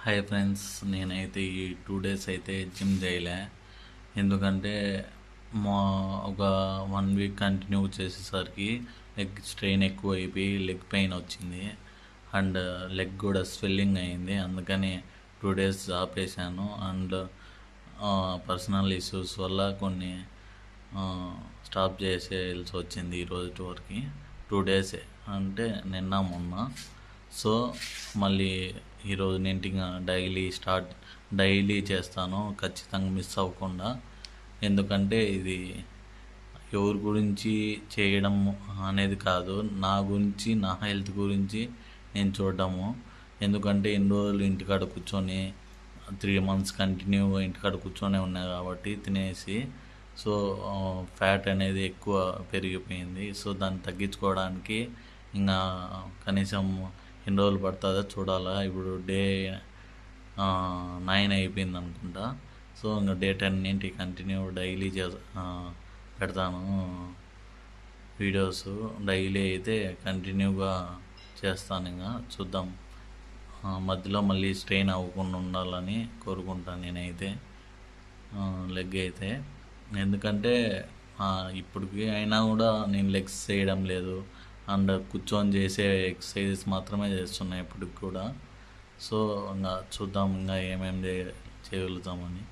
Hi friends, నేనైతే ఈ 2 days అయితే జిమ్ చేయలే. ఎందుకంటే మా ఒక 1 వీక్ కంటిన్యూ చేసేసరికి లెగ్ స్ట్రెయిన్ ఎక్కువ అయిపోయి లెగ్ పెయిన్ వచ్చింది. అండ్ లెగ్ కూడా స్వెల్లింగ్ అయింది. అందుకని 2 డేస్ ఆపేశాను. అండ్ పర్సనల్ ఇష్యూస్ వల్ల కొన్ని స్టాప్ చేసేయాల్సి వచ్చింది ఈ రోజు వరకు. 2 డేసే అంటే నిన్న మొన్న. సో మళ్ళీ ఈరోజు నేను డైలీ చేస్తాను, ఖచ్చితంగా మిస్ అవ్వకుండా. ఎందుకంటే ఇది ఎవరి గురించి చేయడం అనేది కాదు, నా గురించి, నా హెల్త్ గురించి నేను చూడడము. ఎందుకంటే ఎన్ని రోజులు ఇంటికాడ కూర్చొని 3 months కంటిన్యూగా ఇంటికాడ కూర్చొని ఉన్నాయి కాబట్టి తినేసి, సో ఫ్యాట్ అనేది ఎక్కువ పెరిగిపోయింది. సో దాన్ని తగ్గించుకోవడానికి ఇంకా కనీసం ఎన్ని రోజులు పడుతుందో చూడాలా. ఇప్పుడు డే 9 అయిపోయింది అనుకుంటా. సో ఇంకా డే 10 ఏంటి కంటిన్యూ డైలీ పెడతాను వీడియోస్. డైలీ అయితే కంటిన్యూగా చేస్తాను. ఇంకా చూద్దాం, మధ్యలో మళ్ళీ స్ట్రెయిన్ అవ్వకుండా ఉండాలని కోరుకుంటాను నేనైతే లెగ్ అయితే. ఎందుకంటే ఇప్పటికి అయినా కూడా నేను లెగ్స్ చేయడం లేదు, అండ్ కూర్చొని చేసే ఎక్సర్సైజెస్ మాత్రమే చేస్తున్నాయి ఇప్పటికి కూడా. సో ఇంకా చూద్దాం ఇంకా ఏమేమి చేయగలుగుతామని.